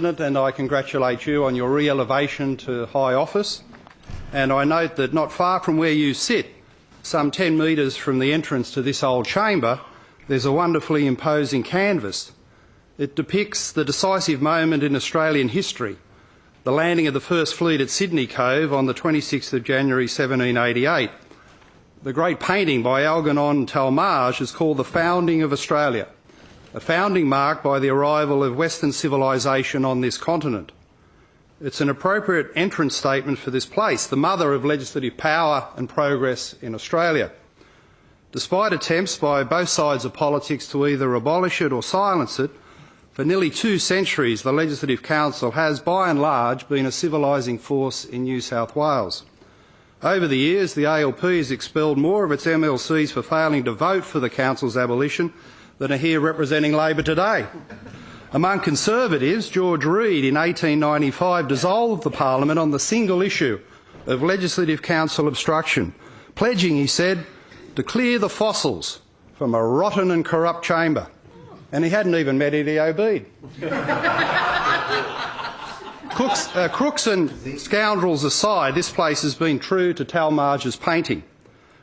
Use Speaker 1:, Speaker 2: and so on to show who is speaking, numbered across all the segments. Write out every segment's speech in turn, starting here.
Speaker 1: And I congratulate you on your re-elevation to high office. And I note that not far from where you sit, some 10 metres from the entrance to this old chamber, there's a wonderfully imposing canvas. It depicts the decisive moment in Australian history, the landing of the First Fleet at Sydney Cove on the 26th of January 1788. The great painting by Algernon Talmage is called The Founding of Australia, a founding marked by the arrival of Western civilisation on this continent. It's an appropriate entrance statement for this place, the mother of legislative power and progress in Australia. Despite attempts by both sides of politics to either abolish it or silence it, for nearly 2 centuries the Legislative Council has, by and large, been a civilising force in New South Wales. Over the years, the ALP has expelled more of its MLCs for failing to vote for the Council's abolition than are here representing Labor today. Among Conservatives, George Reid in 1895 dissolved the Parliament on the single issue of Legislative Council obstruction, pledging, he said, to clear the fossils from a rotten and corrupt chamber. And he hadn't even met Eddie Obeid. Crooks and scoundrels aside, this place has been true to Talmage's painting.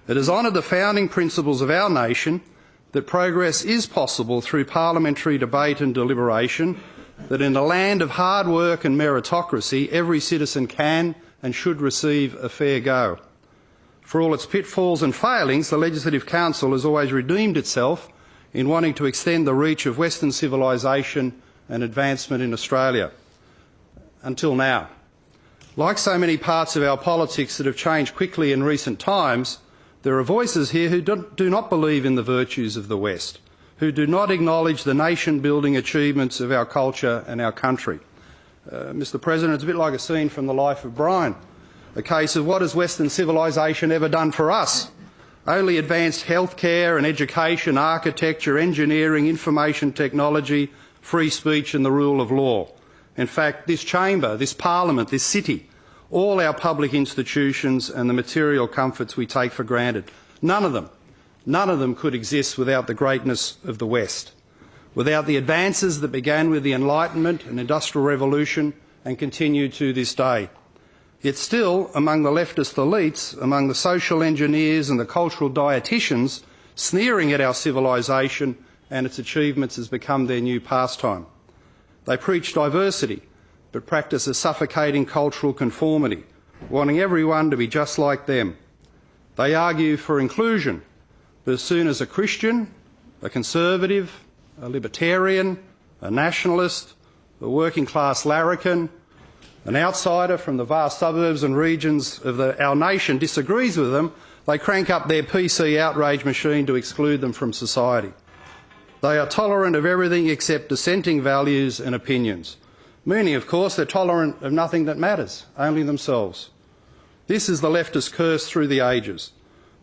Speaker 1: It has honoured the founding principles of our nation, that progress is possible through parliamentary debate and deliberation, that in a land of hard work and meritocracy, every citizen can and should receive a fair go. For all its pitfalls and failings, the Legislative Council has always redeemed itself in wanting to extend the reach of Western civilisation and advancement in Australia. Until now. Like so many parts of our politics that have changed quickly in recent times, there are voices here who do not believe in the virtues of the West, who do not acknowledge the nation-building achievements of our culture and our country. Mr. President, it's a bit like a scene from the life of Brian, a case of what has Western civilisation ever done for us? Only advanced healthcare and education, architecture, engineering, information technology, free speech and the rule of law. In fact, this chamber, this parliament, this city, all our public institutions and the material comforts we take for granted, none of them could exist without the greatness of the West, without the advances that began with the Enlightenment and Industrial Revolution and continue to this day. Yet still, among the leftist elites, among the social engineers and the cultural dietitians, sneering at our civilisation and its achievements has become their new pastime. They preach diversity, but practice a suffocating cultural conformity, wanting everyone to be just like them. They argue for inclusion, but as soon as a Christian, a conservative, a libertarian, a nationalist, a working-class larrikin, an outsider from the vast suburbs and regions of our nation disagrees with them, they crank up their PC outrage machine to exclude them from society. They are tolerant of everything except dissenting values and opinions. Meaning, of course, they're tolerant of nothing that matters, only themselves. This is the leftist curse through the ages,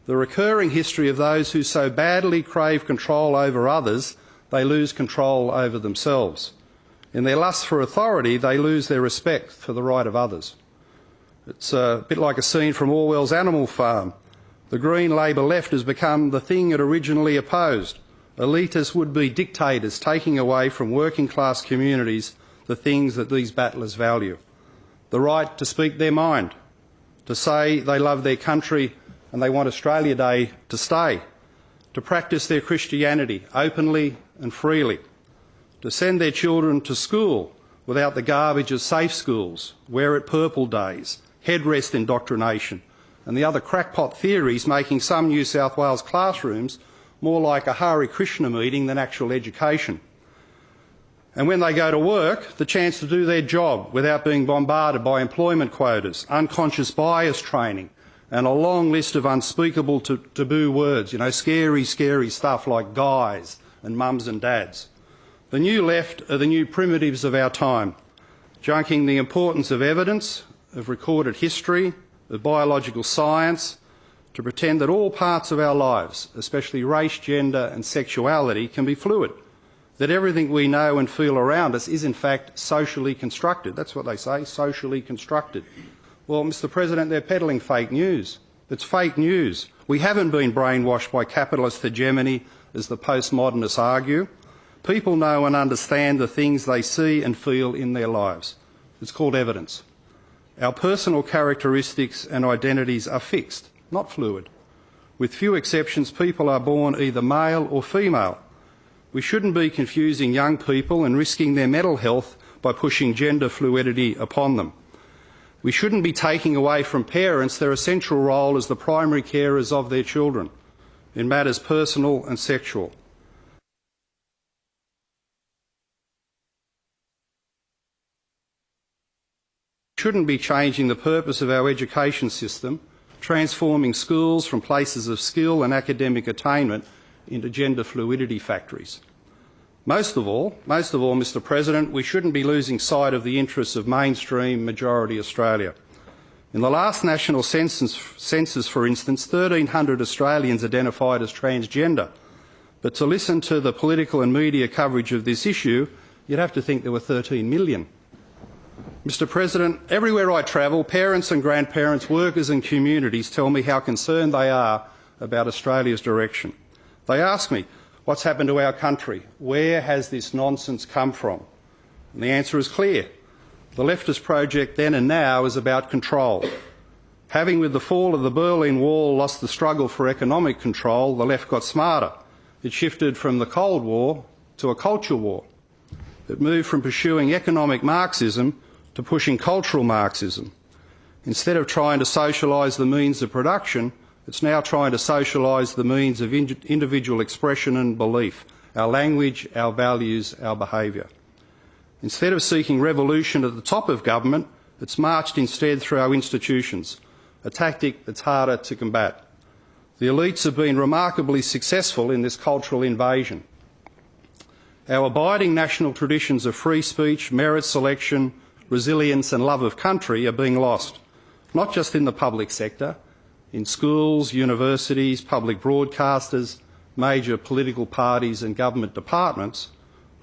Speaker 1: the recurring history of those who so badly crave control over others, they lose control over themselves. In their lust for authority, they lose their respect for the right of others. It's a bit like a scene from Orwell's Animal Farm. The Green Labor left has become the thing it originally opposed, elitist would-be dictators taking away from working-class communities the things that these battlers value. The right to speak their mind, to say they love their country and they want Australia Day to stay, to practice their Christianity openly and freely, to send their children to school without the garbage of safe schools, wear it purple days, headrest indoctrination and the other crackpot theories making some New South Wales classrooms more like a Hare Krishna meeting than actual education. And when they go to work, the chance to do their job without being bombarded by employment quotas, unconscious bias training, and a long list of unspeakable taboo words, scary, scary stuff like guys and mums and dads. The new left are the new primitives of our time, junking the importance of evidence, of recorded history, of biological science, to pretend that all parts of our lives, especially race, gender and sexuality, can be fluid, that everything we know and feel around us is in fact socially constructed. That's what they say, socially constructed. Well, Mr. President, they're peddling fake news. It's fake news. We haven't been brainwashed by capitalist hegemony, as the postmodernists argue. People know and understand the things they see and feel in their lives. It's called evidence. Our personal characteristics and identities are fixed, not fluid. With few exceptions, people are born either male or female. We shouldn't be confusing young people and risking their mental health by pushing gender fluidity upon them. We shouldn't be taking away from parents their essential role as the primary carers of their children in matters personal and sexual. We shouldn't be changing the purpose of our education system, transforming schools from places of skill and academic attainment into gender fluidity factories. Most of all, Mr President, we shouldn't be losing sight of the interests of mainstream majority Australia. In the last national census, for instance, 1,300 Australians identified as transgender. But to listen to the political and media coverage of this issue, you'd have to think there were 13 million. Mr President, everywhere I travel, parents and grandparents, workers and communities tell me how concerned they are about Australia's direction. They ask me, what's happened to our country? Where has this nonsense come from? And the answer is clear. The leftist project then and now is about control. Having, with the fall of the Berlin Wall, lost the struggle for economic control, the left got smarter. It shifted from the Cold War to a culture war. It moved from pursuing economic Marxism to pushing cultural Marxism. Instead of trying to socialise the means of production, it's now trying to socialise the means of individual expression and belief, our language, our values, our behaviour. Instead of seeking revolution at the top of government, it's marched instead through our institutions, a tactic that's harder to combat. The elites have been remarkably successful in this cultural invasion. Our abiding national traditions of free speech, merit selection, resilience and love of country are being lost, not just in the public sector, in schools, universities, public broadcasters, major political parties and government departments,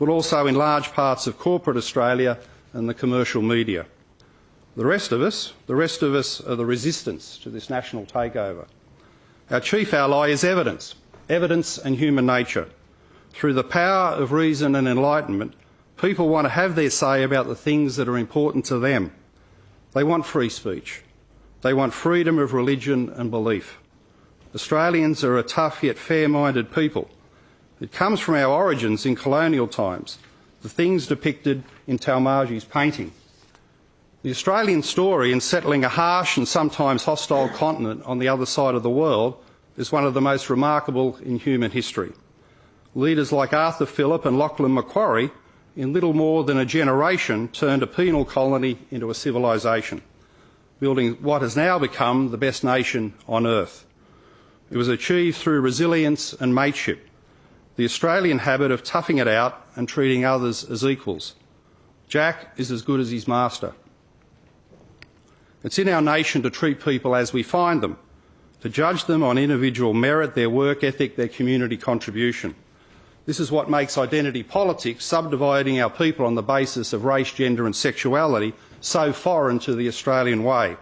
Speaker 1: but also in large parts of corporate Australia and the commercial media. The rest of us are the resistance to this national takeover. Our chief ally is evidence and human nature. Through the power of reason and enlightenment, people want to have their say about the things that are important to them. They want free speech. They want freedom of religion and belief. Australians are a tough yet fair-minded people. It comes from our origins in colonial times, the things depicted in Talmage's painting. The Australian story in settling a harsh and sometimes hostile continent on the other side of the world is one of the most remarkable in human history. Leaders like Arthur Phillip and Lachlan Macquarie, in little more than a generation, turned a penal colony into a civilisation, building what has now become the best nation on earth. It was achieved through resilience and mateship, the Australian habit of toughing it out and treating others as equals. Jack is as good as his master. It's in our nation to treat people as we find them, to judge them on individual merit, their work ethic, their community contribution. This is what makes identity politics, subdividing our people on the basis of race, gender and sexuality, so foreign to the Australian way.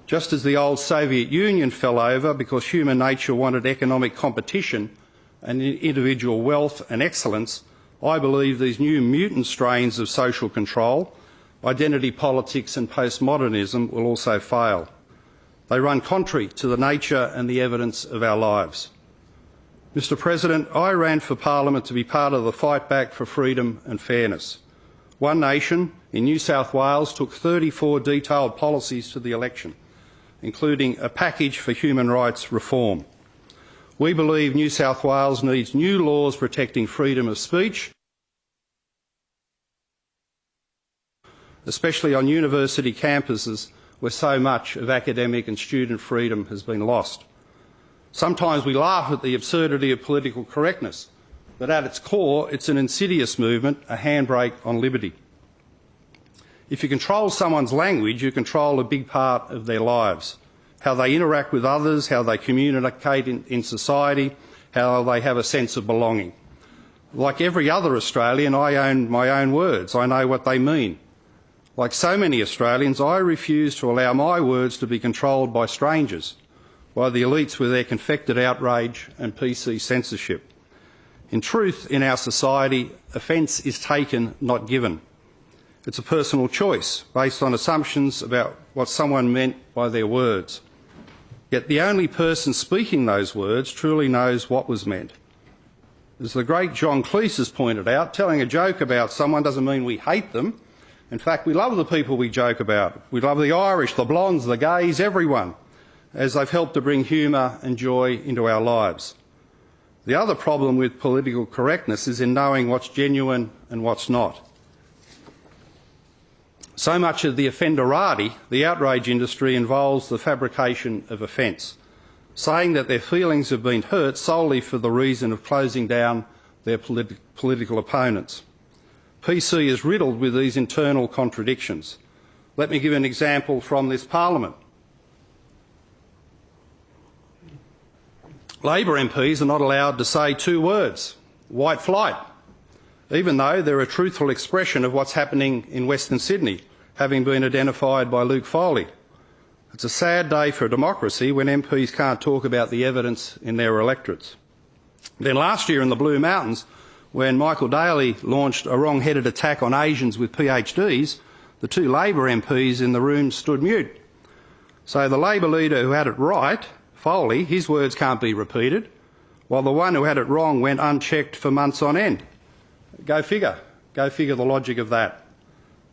Speaker 1: Just as the old Soviet Union fell over because human nature wanted economic competition and individual wealth and excellence, I believe these new mutant strains of social control, identity politics and postmodernism will also fail. They run contrary to the nature and the evidence of our lives. Mr President, I ran for Parliament to be part of the fight back for freedom and fairness. One Nation in New South Wales took 34 detailed policies to the election, including a package for human rights reform. We believe New South Wales needs new laws protecting freedom of speech, especially on university campuses where so much of academic and student freedom has been lost. Sometimes we laugh at the absurdity of political correctness, but at its core it's an insidious movement, a handbrake on liberty. If you control someone's language, you control a big part of their lives, how they interact with others, how they communicate in society, how they have a sense of belonging. Like every other Australian, I own my own words. I know what they mean. Like so many Australians, I refuse to allow my words to be controlled by strangers, by the elites with their confected outrage and PC censorship. In truth, in our society, offence is taken, not given. It's a personal choice based on assumptions about what someone meant by their words. Yet the only person speaking those words truly knows what was meant. As the great John Cleese has pointed out, telling a joke about someone doesn't mean we hate them. In fact, we love the people we joke about. We love the Irish, the blondes, the gays, everyone, as they've helped to bring humour and joy into our lives. The other problem with political correctness is in knowing what's genuine and what's not. So much of the offenderati, the outrage industry, involves the fabrication of offence, saying that their feelings have been hurt solely for the reason of closing down their political opponents. PC is riddled with these internal contradictions. Let me give an example from this Parliament. Labor MPs are not allowed to say two words, white flight, even though they're a truthful expression of what's happening in Western Sydney, having been identified by Luke Foley. It's a sad day for democracy when MPs can't talk about the evidence in their electorates. Then last year in the Blue Mountains, when Michael Daly launched a wrong-headed attack on Asians with PhDs, the two Labor MPs in the room stood mute. So the Labor leader who had it right, Foley, his words can't be repeated, while the one who had it wrong went unchecked for months on end. Go figure. Go figure the logic of that.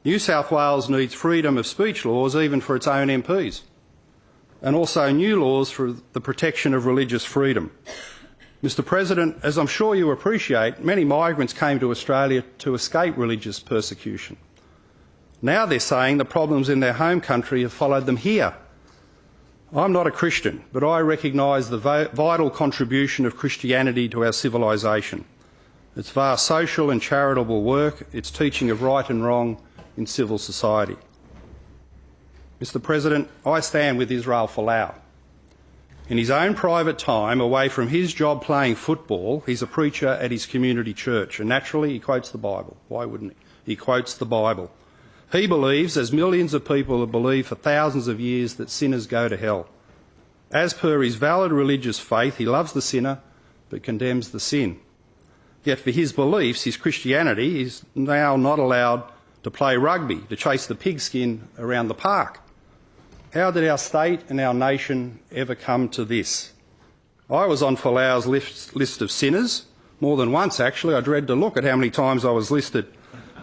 Speaker 1: New South Wales needs freedom of speech laws even for its own MPs, and also new laws for the protection of religious freedom. Mr President, as I'm sure you appreciate, many migrants came to Australia to escape religious persecution. Now they're saying the problems in their home country have followed them here. I'm not a Christian, but I recognise the vital contribution of Christianity to our civilisation. Its vast social and charitable work, its teaching of right and wrong in civil society. Mr President, I stand with Israel Folau. In his own private time, away from his job playing football, he's a preacher at his community church, and naturally he quotes the Bible. Why wouldn't he? He quotes the Bible. He believes, as millions of people have believed for thousands of years, that sinners go to hell. As per his valid religious faith, he loves the sinner but condemns the sin. Yet for his beliefs, his Christianity, he's now not allowed to play rugby, to chase the pigskin around the park. How did our state and our nation ever come to this? I was on Folau's list of sinners, more than once actually. I dread to look at how many times I was listed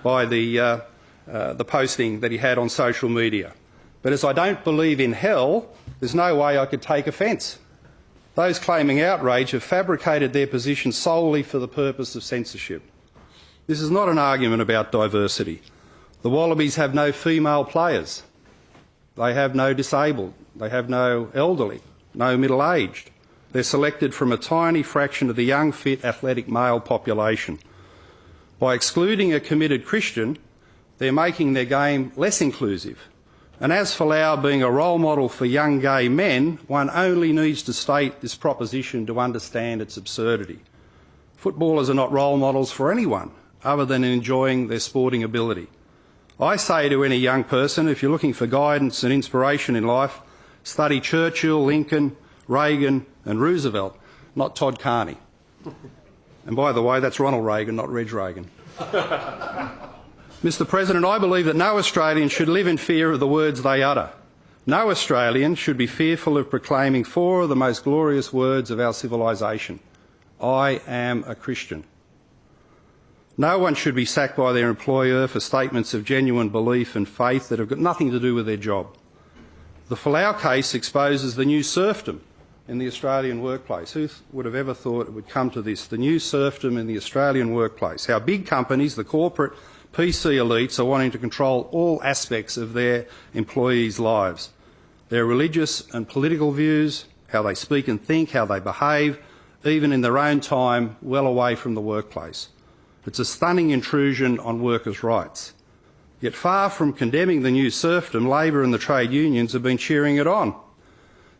Speaker 1: by the posting that he had on social media. But as I don't believe in hell, there's no way I could take offence. Those claiming outrage have fabricated their position solely for the purpose of censorship. This is not an argument about diversity. The Wallabies have no female players. They have no disabled. They have no elderly, no middle-aged. They're selected from a tiny fraction of the young, fit, athletic male population. By excluding a committed Christian, they're making their game less inclusive. And as Folau being a role model for young gay men, one only needs to state this proposition to understand its absurdity. Footballers are not role models for anyone other than enjoying their sporting ability. I say to any young person, if you're looking for guidance and inspiration in life, study Churchill, Lincoln, Reagan and Roosevelt, not Todd Carney. And by the way, that's Ronald Reagan, not Reg Reagan. Mr President, I believe that no Australian should live in fear of the words they utter. No Australian should be fearful of proclaiming four of the most glorious words of our civilisation. I am a Christian. No one should be sacked by their employer for statements of genuine belief and faith that have got nothing to do with their job. The Folau case exposes the new serfdom in the Australian workplace. Who would have ever thought it would come to this? The new serfdom in the Australian workplace. How big companies, the corporate PC elites, are wanting to control all aspects of their employees' lives. Their religious and political views, how they speak and think, how they behave, even in their own time, well away from the workplace. It's a stunning intrusion on workers' rights. Yet far from condemning the new serfdom, Labor and the trade unions have been cheering it on.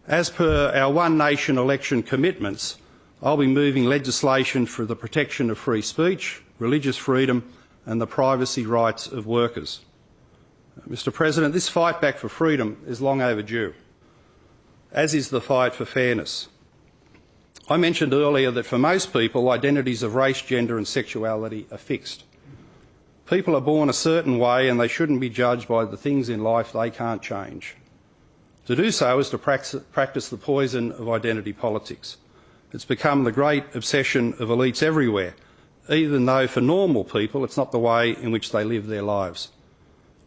Speaker 1: As per our One Nation election commitments, I'll be moving legislation for the protection of free speech, religious freedom and the privacy rights of workers. Mr President, this fight back for freedom is long overdue, as is the fight for fairness. I mentioned earlier that for most people, identities of race, gender and sexuality are fixed. People are born a certain way and they shouldn't be judged by the things in life they can't change. To do so is to practice the poison of identity politics. It's become the great obsession of elites everywhere, even though for normal people it's not the way in which they live their lives.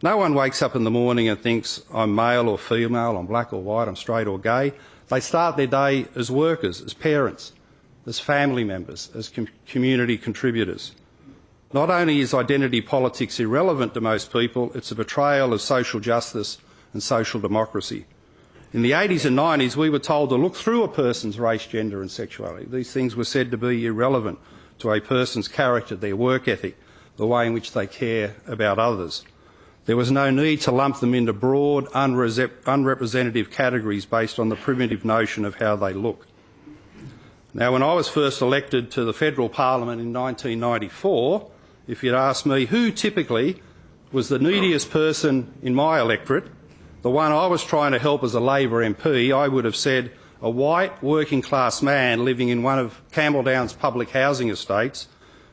Speaker 1: No one wakes up in the morning and thinks, I'm male or female, I'm black or white, I'm straight or gay. They start their day as workers, as parents, as family members, as community contributors. Not only is identity politics irrelevant to most people, it's a betrayal of social justice and social democracy. In the 80s and 90s, we were told to look through a person's race, gender and sexuality. These things were said to be irrelevant to a person's character, their work ethic, the way in which they care about others. There was no need to lump them into broad, unrepresentative categories based on the primitive notion of how they look. Now, when I was first elected to the federal parliament in 1994, if you'd asked me who typically was the neediest person in my electorate, the one I was trying to help as a Labor MP, I would have said a white working class man living in one of Campbelldown's public housing estates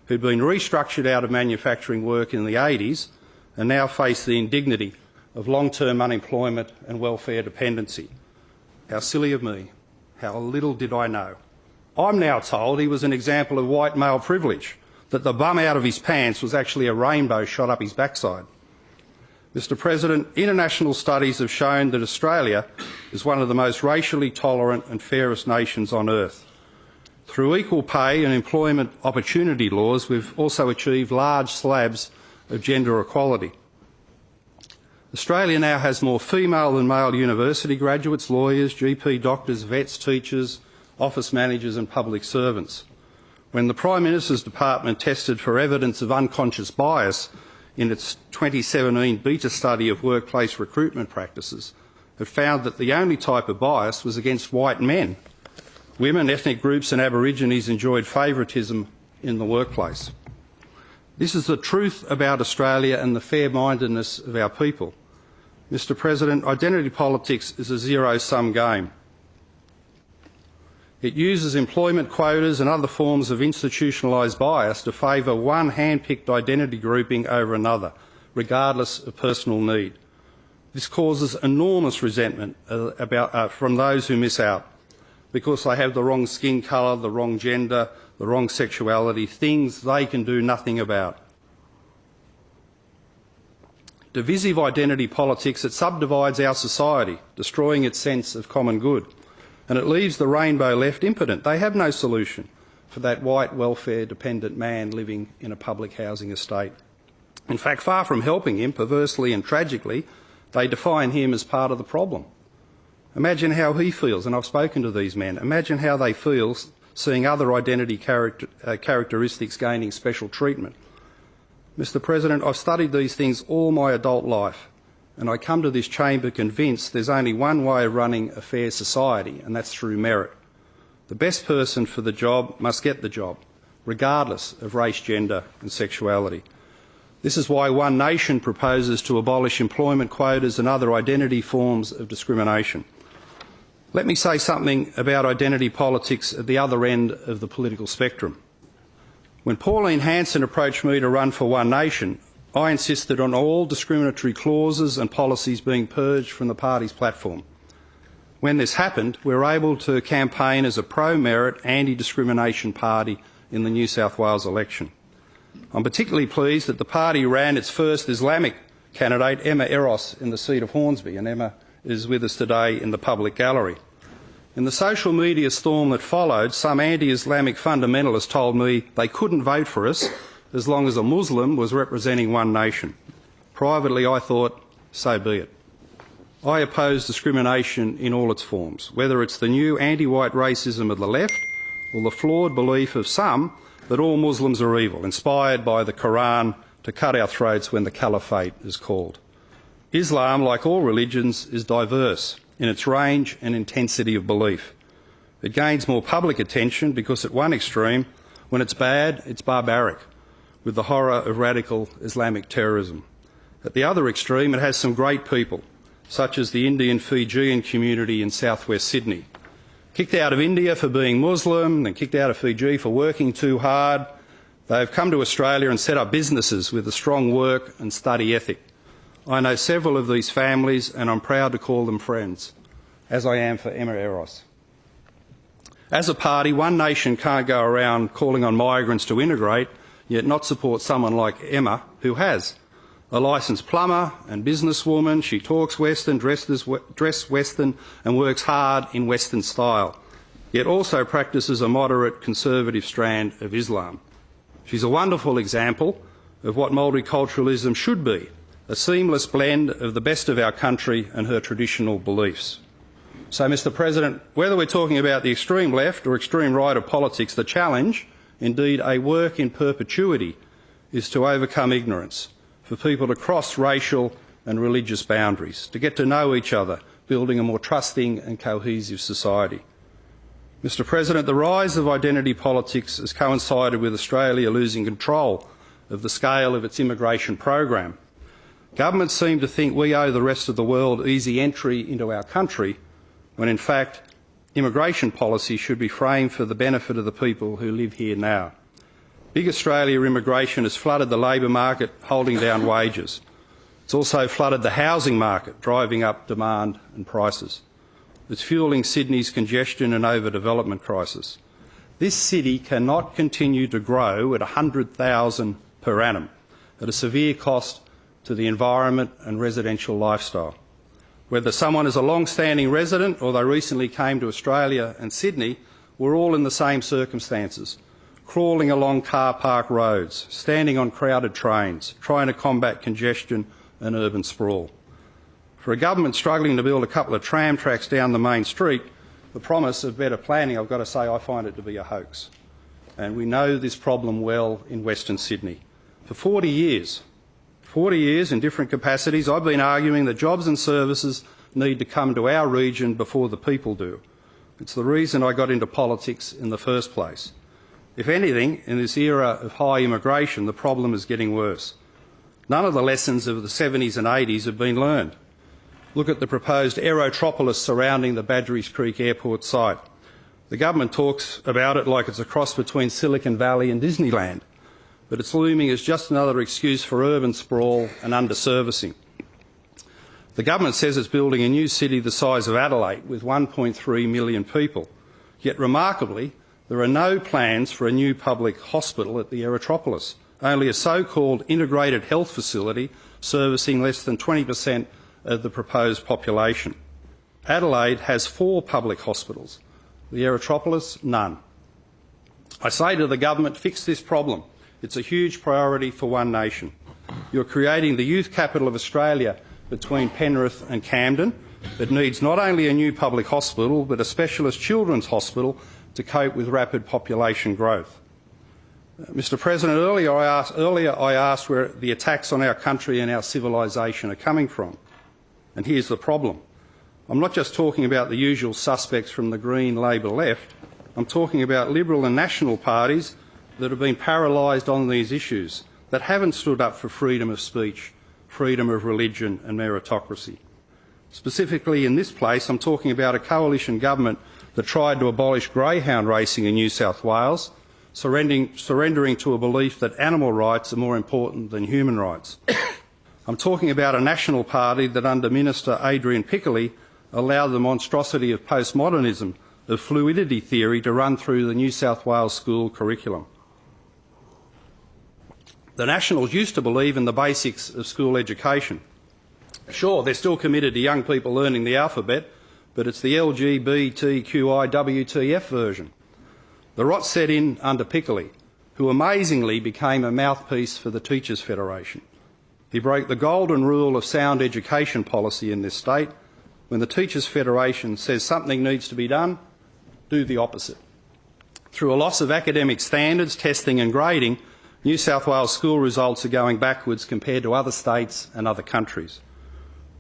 Speaker 1: who'd been restructured out of manufacturing work in the 80s and now face the indignity of long-term unemployment and welfare dependency. How silly of me. How little did I know. I'm now told he was an example of white male privilege, that the bum out of his pants was actually a rainbow shot up his backside. Mr. President, international studies have shown that Australia is one of the most racially tolerant and fairest nations on earth. Through equal pay and employment opportunity laws, we've also achieved large slabs of gender equality. Australia now has more female than male university graduates, lawyers, GP doctors, vets, teachers, office managers and public servants. When the Prime Minister's Department tested for evidence of unconscious bias in its 2017 beta study of workplace recruitment practices, it found that the only type of bias was against white men. Women, ethnic groups and Aborigines enjoyed favouritism in the workplace. This is the truth about Australia and the fair-mindedness of our people. Mr. President, identity politics is a zero-sum game. It uses employment quotas and other forms of institutionalised bias to favour one hand-picked identity grouping over another, regardless of personal need. This causes enormous resentment from those who miss out, because they have the wrong skin colour, the wrong gender, the wrong sexuality, things they can do nothing about. Divisive identity politics, it subdivides our society, destroying its sense of common good. And it leaves the rainbow left impotent. They have no solution for that white welfare-dependent man living in a public housing estate. In fact, far from helping him, perversely and tragically, they define him as part of the problem. Imagine how he feels, and I've spoken to these men, imagine how they feel seeing other identity characteristics gaining special treatment. Mr. President, I've studied these things all my adult life, and I come to this chamber convinced there's only one way of running a fair society, and that's through merit. The best person for the job must get the job, regardless of race, gender and sexuality. This is why One Nation proposes to abolish employment quotas and other identity forms of discrimination. Let me say something about identity politics at the other end of the political spectrum. When Pauline Hanson approached me to run for One Nation, I insisted on all discriminatory clauses and policies being purged from the party's platform. When this happened, we were able to campaign as a pro-merit, anti-discrimination party in the New South Wales election. I'm particularly pleased that the party ran its first Islamic candidate, Emma Eros, in the seat of Hornsby, and Emma is with us today in the public gallery. In the social media storm that followed, some anti-Islamic fundamentalists told me they couldn't vote for us as long as a Muslim was representing One Nation. Privately, I thought, so be it. I oppose discrimination in all its forms, whether it's the new anti-white racism of the left or the flawed belief of some that all Muslims are evil, inspired by the Quran to cut our throats when the caliphate is called. Islam, like all religions, is diverse in its range and intensity of belief. It gains more public attention because at one extreme, when it's bad, it's barbaric, with the horror of radical Islamic terrorism. At the other extreme, it has some great people, such as the Indian Fijian community in southwest Sydney. Kicked out of India for being Muslim, then kicked out of Fiji for working too hard, they've come to Australia and set up businesses with a strong work and study ethic. I know several of these families and I'm proud to call them friends, as I am for Emma Eros. As a party, One Nation can't go around calling on migrants to integrate, yet not support someone like Emma, who has. A licensed plumber and businesswoman, she talks Western, dresses Western and works hard in Western style, yet also practices a moderate conservative strand of Islam. She's a wonderful example of what multiculturalism should be, a seamless blend of the best of our country and her traditional beliefs. So, Mr. President, whether we're talking about the extreme left or extreme right of politics, the challenge, indeed a work in perpetuity, is to overcome ignorance, for people to cross racial and religious boundaries, to get to know each other, building a more trusting and cohesive society. Mr. President, the rise of identity politics has coincided with Australia losing control of the scale of its immigration program. Governments seem to think we owe the rest of the world easy entry into our country, when in fact immigration policy should be framed for the benefit of the people who live here now. Big Australia immigration has flooded the labour market, holding down wages. It's also flooded the housing market, driving up demand and prices. It's fuelling Sydney's congestion and overdevelopment crisis. This city cannot continue to grow at 100,000 per annum, at a severe cost to the environment and residential lifestyle. Whether someone is a long-standing resident or they recently came to Australia and Sydney, we're all in the same circumstances, crawling along car park roads, standing on crowded trains, trying to combat congestion and urban sprawl. For a government struggling to build a couple of tram tracks down the main street, the promise of better planning, I've got to say, I find it to be a hoax. And we know this problem well in Western Sydney. For 40 years in different capacities, I've been arguing that jobs and services need to come to our region before the people do. It's the reason I got into politics in the first place. If anything, in this era of high immigration, the problem is getting worse. None of the lessons of the 70s and 80s have been learned. Look at the proposed aerotropolis surrounding the Badgerys Creek Airport site. The government talks about it like it's a cross between Silicon Valley and Disneyland, but it's looming as just another excuse for urban sprawl and underservicing. The government says it's building a new city the size of Adelaide with 1.3 million people, yet remarkably, there are no plans for a new public hospital at the aerotropolis, only a so-called integrated health facility servicing less than 20% of the proposed population. Adelaide has 4 public hospitals, the aerotropolis none. I say to the government, fix this problem. It's a huge priority for One Nation. You're creating the youth capital of Australia between Penrith and Camden that needs not only a new public hospital but a specialist children's hospital to cope with rapid population growth. Mr. President, earlier I asked where the attacks on our country and our civilisation are coming from. And here's the problem. I'm not just talking about the usual suspects from the Green Labor left. I'm talking about Liberal and National parties that have been paralysed on these issues, that haven't stood up for freedom of speech, freedom of religion and meritocracy. Specifically in this place, I'm talking about a coalition government that tried to abolish greyhound racing in New South Wales, surrendering to a belief that animal rights are more important than human rights. I'm talking about a national party that under Minister Adrian Piccoli allowed the monstrosity of postmodernism, of fluidity theory to run through the New South Wales school curriculum. The Nationals used to believe in the basics of school education. Sure, they're still committed to young people learning the alphabet, but it's the LGBTQIWTF version. The rot set in under Piccoli, who amazingly became a mouthpiece for the Teachers' Federation. He broke the golden rule of sound education policy in this state. When the Teachers' Federation says something needs to be done, do the opposite. Through a loss of academic standards, testing and grading, New South Wales school results are going backwards compared to other states and other countries.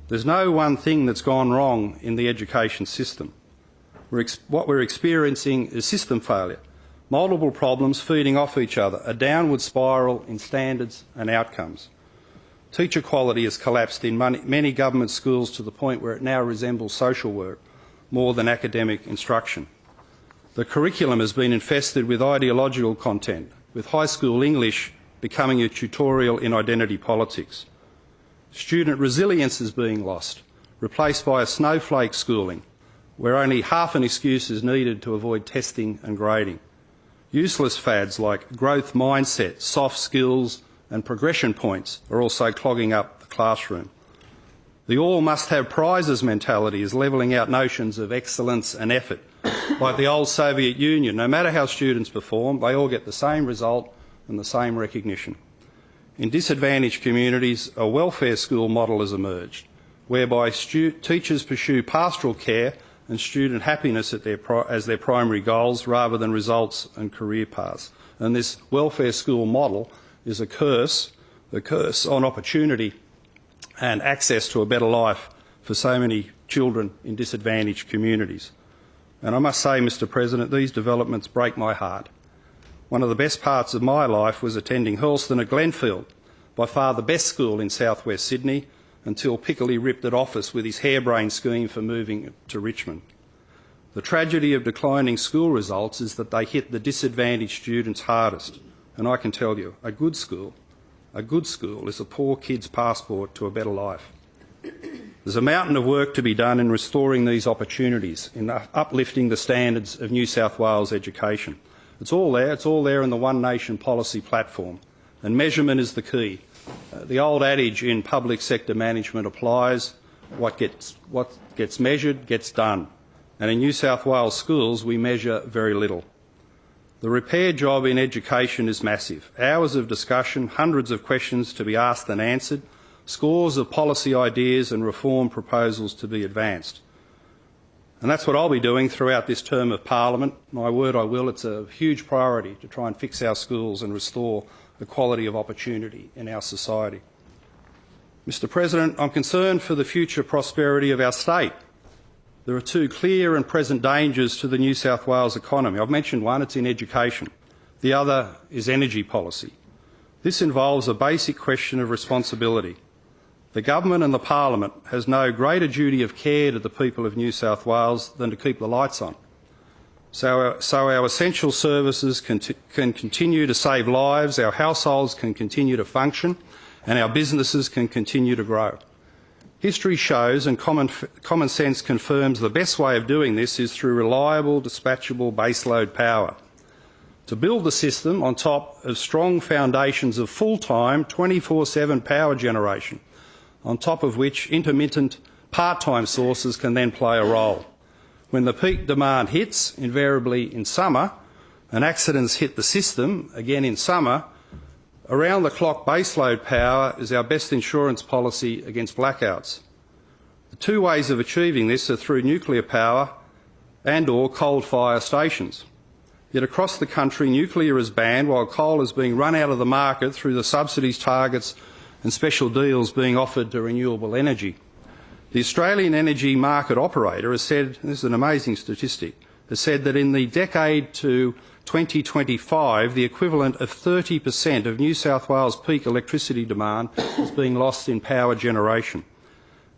Speaker 1: There's no one thing that's gone wrong in the education system. What we're experiencing is system failure, multiple problems feeding off each other, a downward spiral in standards and outcomes. Teacher quality has collapsed in many government schools to the point where it now resembles social work more than academic instruction. The curriculum has been infested with ideological content, with high school English becoming a tutorial in identity politics. Student resilience is being lost, replaced by a snowflake schooling, where only half an excuse is needed to avoid testing and grading. Useless fads like growth mindset, soft skills and progression points are also clogging up the classroom. The all-must-have prizes mentality is levelling out notions of excellence and effort. Like the old Soviet Union, no matter how students perform, they all get the same result and the same recognition. In disadvantaged communities, a welfare school model has emerged, whereby teachers pursue pastoral care and student happiness as their primary goals rather than results and career paths. And this welfare school model is a curse on opportunity and access to a better life for so many children in disadvantaged communities. And I must say, Mr. President, these developments break my heart. One of the best parts of my life was attending Hurlston at Glenfield, by far the best school in southwest Sydney, until Piccoli ripped it off us with his harebrained scheme for moving to Richmond. The tragedy of declining school results is that they hit the disadvantaged students hardest. And I can tell you, a good school is a poor kid's passport to a better life. There's a mountain of work to be done in restoring these opportunities, in uplifting the standards of New South Wales education. It's all there in the One Nation policy platform, and measurement is the key. The old adage in public sector management applies: what gets measured gets done. And in New South Wales schools, we measure very little. The repair job in education is massive. Hours of discussion, hundreds of questions to be asked and answered, scores of policy ideas and reform proposals to be advanced. And that's what I'll be doing throughout this term of Parliament. My word, I will. It's a huge priority to try and fix our schools and restore equality of opportunity in our society. Mr. President, I'm concerned for the future prosperity of our state. There are two clear and present dangers to the New South Wales economy. I've mentioned one, it's in education. The other is energy policy. This involves a basic question of responsibility. The government and the Parliament has no greater duty of care to the people of New South Wales than to keep the lights on. So our essential services can continue to save lives, our households can continue to function, and our businesses can continue to grow. History shows and common sense confirms the best way of doing this is through reliable, dispatchable baseload power. To build the system on top of strong foundations of full-time, 24/7 power generation, on top of which intermittent part-time sources can then play a role. When the peak demand hits, invariably in summer, and accidents hit the system, again in summer, around-the-clock baseload power is our best insurance policy against blackouts. The two ways of achieving this are through nuclear power and/or coal-fire stations. Yet across the country, nuclear is banned while coal is being run out of the market through the subsidies, targets and special deals being offered to renewable energy. The Australian Energy Market Operator has said, this is an amazing statistic, has said that in the decade to 2025, the equivalent of 30% of New South Wales peak electricity demand is being lost in power generation.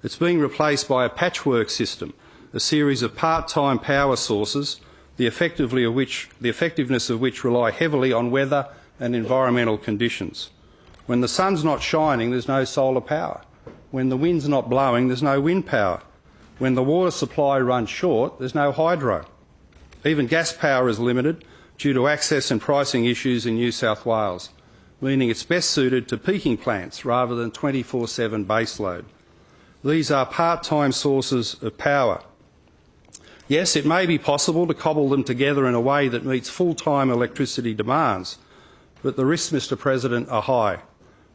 Speaker 1: It's being replaced by a patchwork system, a series of part-time power sources, the effectiveness of which rely heavily on weather and environmental conditions. When the sun's not shining, there's no solar power. When the wind's not blowing, there's no wind power. When the water supply runs short, there's no hydro. Even gas power is limited due to access and pricing issues in New South Wales, meaning it's best suited to peaking plants rather than 24/7 baseload. These are part-time sources of power. Yes, it may be possible to cobble them together in a way that meets full-time electricity demands, but the risks, Mr. President, are high.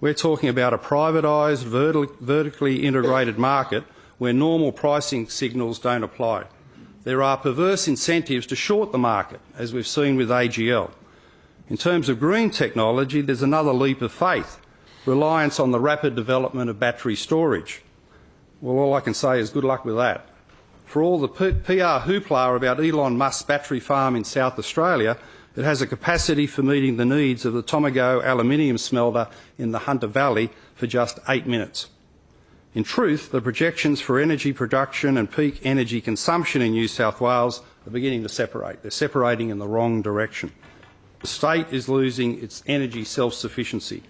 Speaker 1: We're talking about a privatised, vertically integrated market where normal pricing signals don't apply. There are perverse incentives to short the market, as we've seen with AGL. In terms of green technology, there's another leap of faith, reliance on the rapid development of battery storage. Well, all I can say is good luck with that. For all the PR hoopla about Elon Musk's battery farm in South Australia, it has a capacity for meeting the needs of the Talmage aluminium smelter in the Hunter Valley for just 8 minutes. In truth, the projections for energy production and peak energy consumption in New South Wales are beginning to separate. They're separating in the wrong direction. The state is losing its energy self-sufficiency.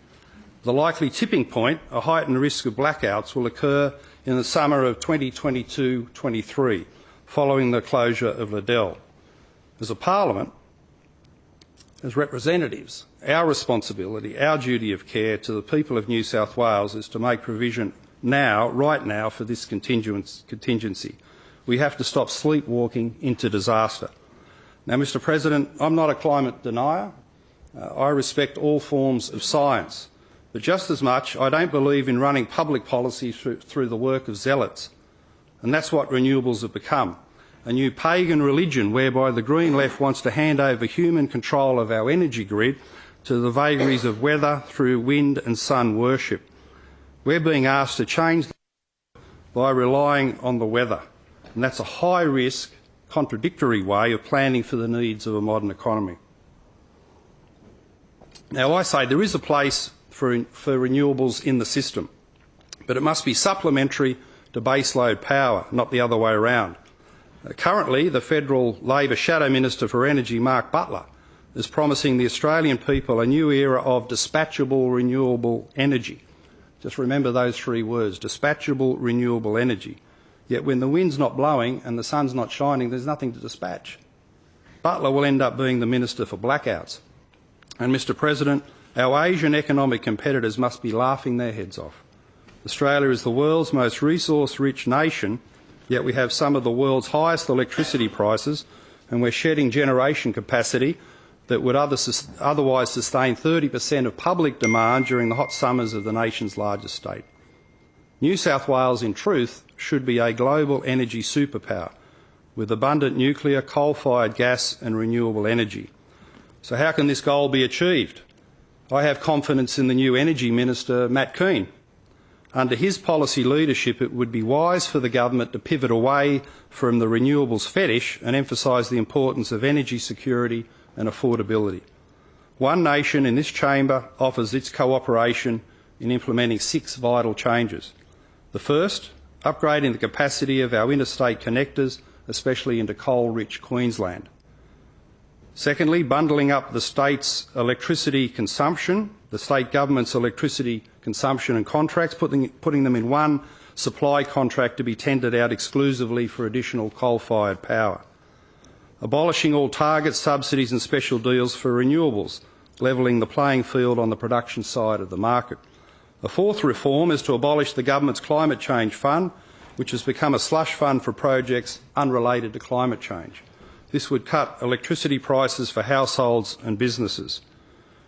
Speaker 1: The likely tipping point, a heightened risk of blackouts, will occur in the summer of 2022-23, following the closure of Liddell. As a parliament, as representatives, our responsibility, our duty of care to the people of New South Wales is to make provision now, right now, for this contingency. We have to stop sleepwalking into disaster. Now, Mr President, I'm not a climate denier. I respect all forms of science. But just as much, I don't believe in running public policy through the work of zealots. And that's what renewables have become. A new pagan religion whereby the Green Left wants to hand over human control of our energy grid to the vagaries of weather through wind and sun worship. We're being asked to change by relying on the weather. And that's a high-risk, contradictory way of planning for the needs of a modern economy. Now, I say there is a place for renewables in the system, but it must be supplementary to baseload power, not the other way around. Currently, the Federal Labor Shadow Minister for Energy, Mark Butler, is promising the Australian people a new era of dispatchable renewable energy. Just remember those three words, dispatchable renewable energy. Yet when the wind's not blowing and the sun's not shining, there's nothing to dispatch. Butler will end up being the Minister for blackouts. And Mr President, our Asian economic competitors must be laughing their heads off. Australia is the world's most resource-rich nation, yet we have some of the world's highest electricity prices, and we're shedding generation capacity that would otherwise sustain 30% of public demand during the hot summers of the nation's largest state. New South Wales, in truth, should be a global energy superpower with abundant nuclear, coal-fired gas and renewable energy. So how can this goal be achieved? I have confidence in the new Energy Minister, Matt Keane. Under his policy leadership, it would be wise for the government to pivot away from the renewables fetish and emphasise the importance of energy security and affordability. One nation in this chamber offers its cooperation in implementing 6 vital changes. The first, upgrading the capacity of our interstate connectors, especially into coal-rich Queensland. Secondly, bundling up the state's electricity consumption, the state government's electricity consumption and contracts, putting them in one supply contract to be tendered out exclusively for additional coal-fired power. Abolishing all target subsidies and special deals for renewables, levelling the playing field on the production side of the market. A fourth reform is to abolish the government's climate change fund, which has become a slush fund for projects unrelated to climate change. This would cut electricity prices for households and businesses.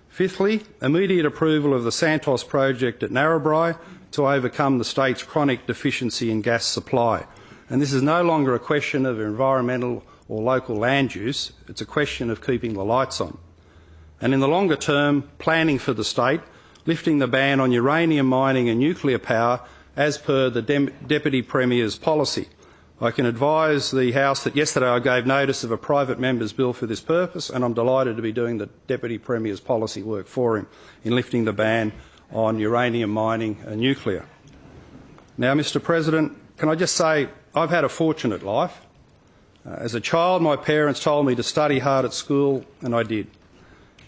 Speaker 1: Fifthly, immediate approval of the Santos project at Narrabri to overcome the state's chronic deficiency in gas supply. And this is no longer a question of environmental or local land use, it's a question of keeping the lights on. And in the longer term, planning for the state, lifting the ban on uranium mining and nuclear power as per the Deputy Premier's policy. I can advise the House that yesterday I gave notice of a private member's bill for this purpose, and I'm delighted to be doing the Deputy Premier's policy work for him in lifting the ban on uranium mining and nuclear. Now, Mr President, can I just say I've had a fortunate life. As a child, my parents told me to study hard at school, and I did.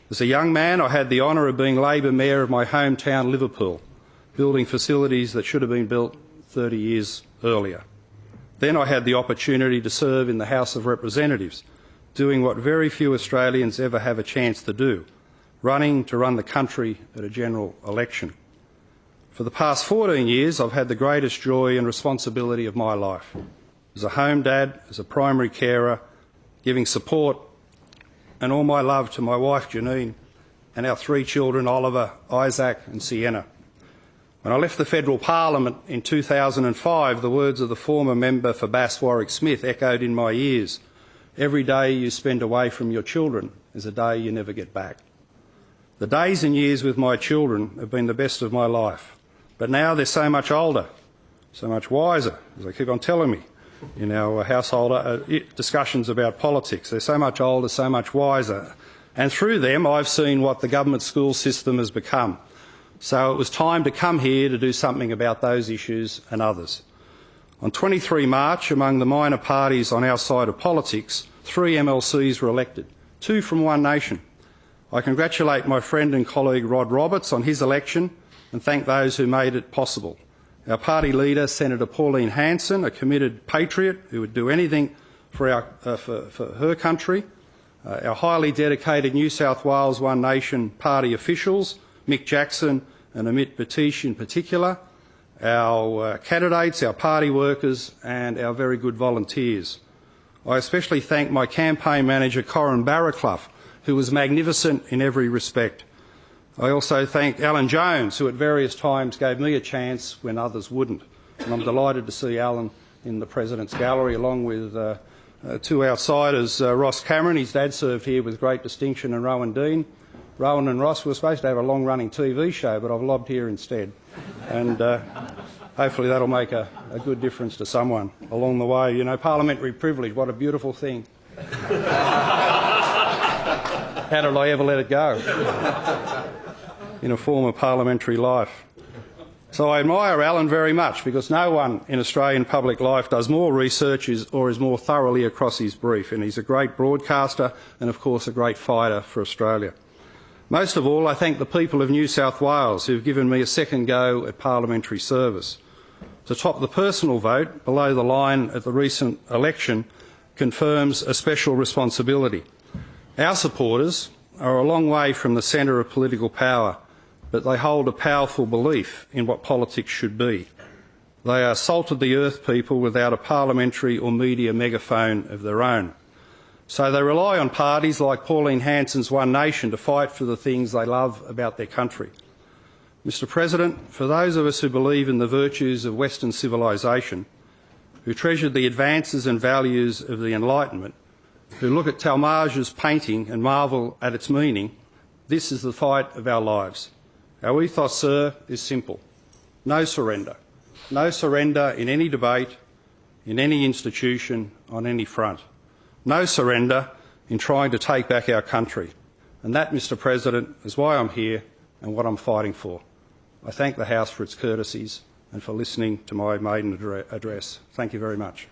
Speaker 1: As a young man, I had the honour of being Labor Mayor of my hometown, Liverpool, building facilities that should have been built 30 years earlier. Then I had the opportunity to serve in the House of Representatives, doing what very few Australians ever have a chance to do, running to run the country at a general election. For the past 14 years, I've had the greatest joy and responsibility of my life. As a home dad, as a primary carer, giving support and all my love to my wife Janine and our 3 children, Oliver, Isaac and Sienna. When I left the Federal Parliament in 2005, the words of the former member for Bass Warwick Smith echoed in my ears. Every day you spend away from your children is a day you never get back. The days and years with my children have been the best of my life. But now they're so much older, so much wiser, as they keep on telling me in our household discussions about politics. They're so much older, so much wiser. And through them I've seen what the government school system has become. So it was time to come here to do something about those issues and others. On 23 March, among the minor parties on our side of politics, 3 MLCs were elected, 2 from one nation. I congratulate my friend and colleague Rod Roberts on his election and thank those who made it possible. Our party leader, Senator Pauline Hanson, a committed patriot who would do anything for her country. Our highly dedicated New South Wales One Nation party officials, Mick Jackson and Amit Batish in particular, our candidates, our party workers and our very good volunteers. I especially thank my campaign manager, Corin Barraclough, who was magnificent in every respect. I also thank Alan Jones, who at various times gave me a chance when others wouldn't. And I'm delighted to see Alan in the President's Gallery, along with 2 outsiders, Ross Cameron, his dad served here with great distinction, and Rowan Dean. Rowan and Ross were supposed to have a long-running TV show, but I've lobbed here instead. And hopefully that'll make a good difference to someone along the way. You know, parliamentary privilege, what a beautiful thing. How did I ever let it go? In a former parliamentary life. So I admire Alan very much because no one in Australian public life does more research or is more thoroughly across his brief, and he's a great broadcaster and of course a great fighter for Australia. Most of all, I thank the people of New South Wales who've given me a second go at parliamentary service. To top the personal vote, below the line at the recent election confirms a special responsibility. Our supporters are a long way from the centre of political power, but they hold a powerful belief in what politics should be. They are salt-of-the-earth people without a parliamentary or media megaphone of their own. So they rely on parties like Pauline Hanson's One Nation to fight for the things they love about their country. Mr President, for those of us who believe in the virtues of Western civilisation, who treasure the advances and values of the Enlightenment, who look at Talmage's painting and marvel at its meaning, this is the fight of our lives. Our ethos, sir, is simple. No surrender. No surrender in any debate, in any institution, on any front. No surrender in trying to take back our country. And that, Mr President, is why I'm here and what I'm fighting for. I thank the House for its courtesies and for listening to my maiden address. Thank you very much.